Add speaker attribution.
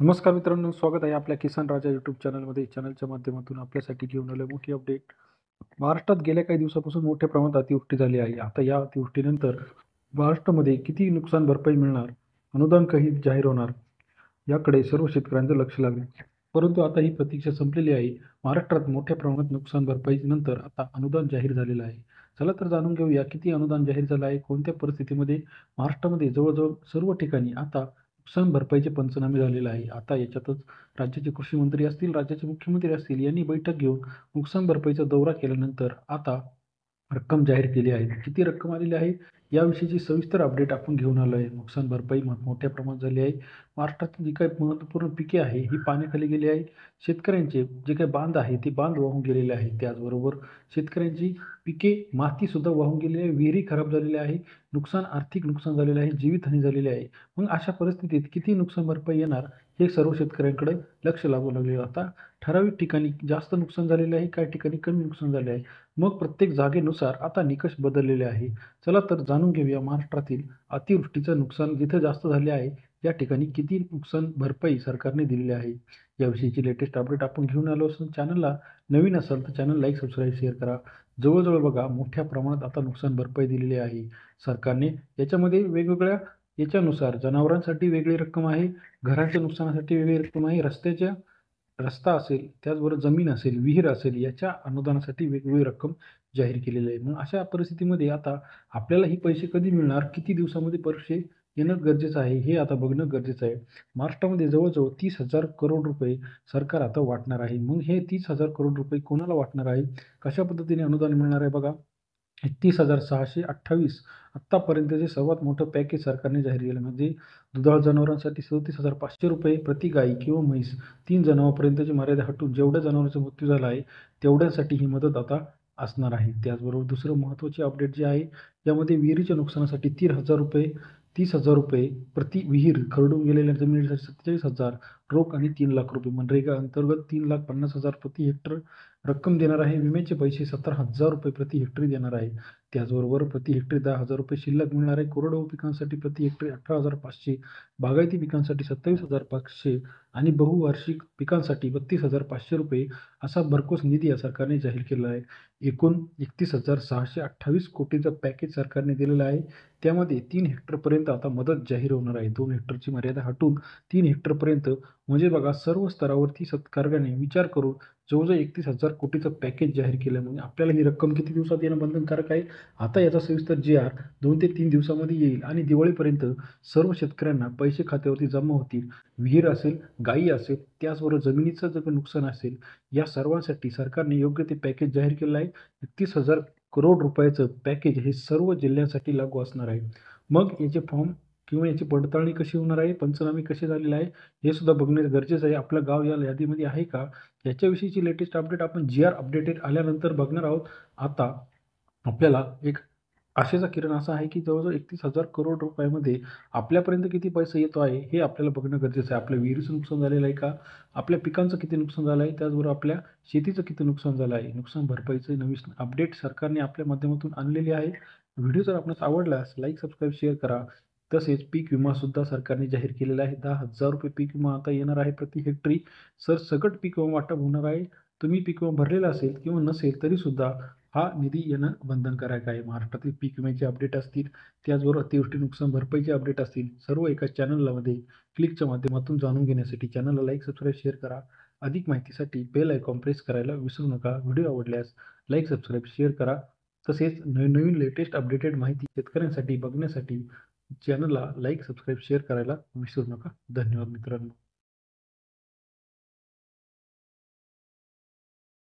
Speaker 1: नमस्कार मित्रांनो, स्वागत आहे आपल्या किसान राजा यूट्यूब चॅनलमध्ये. चॅनलच्या माध्यमातून आपल्यासाठी घेऊन आलो मोठी अपडेट. महाराष्ट्रात गेल्या काही दिवसापासून मोठ्या प्रमाणात अतिवृष्टी झाली आहे. आता या अतिवृष्टीनंतर महाराष्ट्रामध्ये किती नुकसान भरपाई मिळणार, अनुदान काही जाहीर होणार, याकडे सर्व शेतकऱ्यांचं लक्ष लागले. परंतु आता ही प्रतीक्षा संपलेली आहे. महाराष्ट्रात मोठ्या प्रमाणात नुकसान भरपाईनंतर आता अनुदान जाहीर झालेलं आहे. चला तर जाणून घेऊया किती अनुदान जाहीर झालं आहे, कोणत्या परिस्थितीमध्ये. महाराष्ट्रामध्ये जवळजवळ सर्व ठिकाणी आता नुकसान भरपाईचे पंचनामे झालेले आहे. आता याच्यातच राज्याचे कृषी मंत्री असतील, राज्याचे मुख्यमंत्री असतील, यांनी बैठक घेऊन नुकसान भरपाईचा दौरा केल्यानंतर आता रक्कम जाहीर केली आहे. किती रक्कम आलेली आहे याविषयीची सविस्तर अपडेट आपण घेऊन आलो आहे. नुकसान भरपाई मोठ्या प्रमाणात झाली आहे. महाराष्ट्रातील जी काही महत्त्वपूर्ण पिके आहे ही पाण्याखाली गेली आहे. शेतकऱ्यांचे जे काही बांध आहे ते बांध वाहून गेलेले आहे. त्याचबरोबर शेतकऱ्यांची पिके मातीसुद्धा वाहून गेलेली आहे. विहिरी खराब झालेल्या आहे. आर्थिक नुकसान झालेलं आहे. जीवितहानी झालेली आहे. मग अशा परिस्थितीत किती नुकसान भरपाई येणार हे सर्व शेतकऱ्यांकडे लक्ष लागू लागले. आता ठराविक ठिकाणी जास्त नुकसान झालेलं आहे, काही ठिकाणी कमी नुकसान झाले आहे. मग प्रत्येक जागेनुसार आता निकष बदललेले आहे. चला तर जाणून घेऊया महाराष्ट्रातील अतिवृष्टीचं नुकसान जिथे जास्त झाले आहे या ठिकाणी किती नुकसान भरपाई सरकारने दिलेली आहे. याविषयीची लेटेस्ट अपडेट आपण घेऊन आलो असून चॅनलला नवीन असाल तर चॅनल लाईक, सबस्क्राईब, शेअर करा. जवळजवळ बघा मोठ्या प्रमाणात आता नुकसान भरपाई दिलेली आहे सरकारने. याच्यामध्ये वेगवेगळ्या याच्यानुसार जनावरांसाठी वेगळी रक्कम आहे, घराच्या नुकसानासाठी वेगळी रक्कम आहे, रस्ता असेल, त्याचबरोबर जमीन असेल, विहीर असेल, याच्या अनुदानासाठी वेगवेगळी रक्कम जाहीर केलेली आहे. मग अशा परिस्थितीमध्ये आता आपल्याला ही पैसे कधी मिळणार, किती दिवसामध्ये पैसे येणं गरजेचं आहे, हे आता बघणं गरजेचं आहे. महाराष्ट्रामध्ये जवळजवळ 30,000 करोड रुपये सरकार आता वाटणार आहे. मग हे 30,000 करोड रुपये कोणाला वाटणार आहे, कशा पद्धतीने अनुदान मिळणार आहे बघा. 31,628 आत्तापर्यंतचे सर्वात मोठं पॅकेज सरकारने जाहीर केलं. म्हणजे दुधाळ जनावरांसाठी 37,500 रुपये प्रति गाई किंवा म्हैस. 3 जनावरांपर्यंतची मर्यादा हटून जेवढ्या जनावरांचा मृत्यू झाला आहे तेवढ्यासाठी ही मदत आता असणार आहे. त्याचबरोबर दुसरं महत्त्वाचे अपडेट जे आहे, यामध्ये विहिरीच्या नुकसानासाठी 30,000 रुपये प्रति विहीर, खरडून गेलेल्या जमिनीसाठी 47,000, रोख आणि 3,00,000 रुपये. मनरेगा अंतर्गत 3,50,000 प्रति हेक्टर रक्कम देणार आहे. विम्याचे पैसे 17,000 रुपये प्रति हेक्टरी देणार आहे. त्याचबरोबर प्रति हेक्टरी 10,000 रुपये शिल्लक मिळणार आहे. कोरडवाहू पिकांसाठी प्रति हेक्टरी 18,500, बागायती पिकांसाठी 27,500 आणि बहुवार्षिक पिकांसाठी 32,500 रुपये असा भरघोस निधी या सरकारने जाहीर केला आहे. एकूण 31,628 कोटीचं पॅकेज सरकारने दिलेलं आहे. त्यामध्ये 3 हेक्टरपर्यंत आता मदत जाहीर होणार आहे. 2 हेक्टरची मर्यादा हटून 3 हेक्टरपर्यंत. म्हणजे बघा सर्व स्तरावरती सरकारने विचार करून जवळजवळ 31,000 कोटीचं पॅकेज जाहीर केलं. म्हणजे आपल्याला ही रक्कम किती दिवसात येणं बंधनकारक आहे. आता याचा सविस्तर GR 2 ते 3 दिवसामध्ये येईल आणि दिवाळीपर्यंत सर्व शेतकऱ्यांना पैसे खात्यावरती जमा होतील. विहीर असेल, गायी असेल, त्याचबरोबर जमिनीचं जर नुकसान असेल, या सर्वांसाठी सरकारने योग्य ते पॅकेज जाहीर केलं आहे. 31,000 करोड रुपयाचं पॅकेज हे सर्व जिल्ह्यांसाठी लागू असणार आहे. मग याचे फॉर्म किंवा याची पडताळणी कशी होणार आहे, पंचनामे कसे झालेले आहे, हे सुद्धा बघणे गरजेचं आहे. आपलं गाव या यादीमध्ये आहे का, याच्याविषयीची लेटेस्ट अपडेट आपण GR अपडेटेड आल्यानंतर बघणार आहोत. आता आपल्याला एक आशेचा किरण असा आहे की जवळजवळ 31,000 करोड रुपयामध्ये आपल्यापर्यंत किती पैसा येतो आहे हे आपल्याला बघणं गरजेचं आहे. आपल्या विहिरीचं नुकसान झालेलं आहे का, आपल्या पिकांचं किती नुकसान झालं आहे, त्याचबरोबर आपल्या शेतीचं किती नुकसान झालं आहे. नुकसान भरपाईचं नवीन अपडेट सरकारने आपल्या माध्यमातून आणलेली आहे. व्हिडिओ जर आपणास आवडल्यास लाईक, सबस्क्राईब, शेअर करा. तसेच पीक विमासुद्धा सरकारने जाहीर केलेला आहे. 10,000 रुपये पीक विमा आता येणार आहे प्रति हेक्टरी. सरसकट पीक विमा वाटप होणार आहे. तुम्ही पीक विमा भरलेला असेल किंवा नसेल तरीसुद्धा हा निधी येणं बंधनकारक आहे. महाराष्ट्रातील पीक विम्याचे अपडेट असतील, त्याचबरोबर अतिवृष्टी नुकसान भरपाईचे अपडेट असतील, सर्व एका चॅनलमध्ये क्लिकच्या माध्यमातून जाणून घेण्यासाठी चॅनलला लाईक, सबस्क्राईब, शेअर करा. अधिक माहितीसाठी बेल आयकॉन प्रेस करायला विसरू नका. व्हिडिओ आवडल्यास लाईक, सबस्क्राईब, शेअर करा. तसेच नवीन लेटेस्ट अपडेटेड माहिती शेतकऱ्यांसाठी बघण्यासाठी चॅनलला लाईक, सबस्क्राईब, शेअर करायला विसरू नका. धन्यवाद मित्रांनो.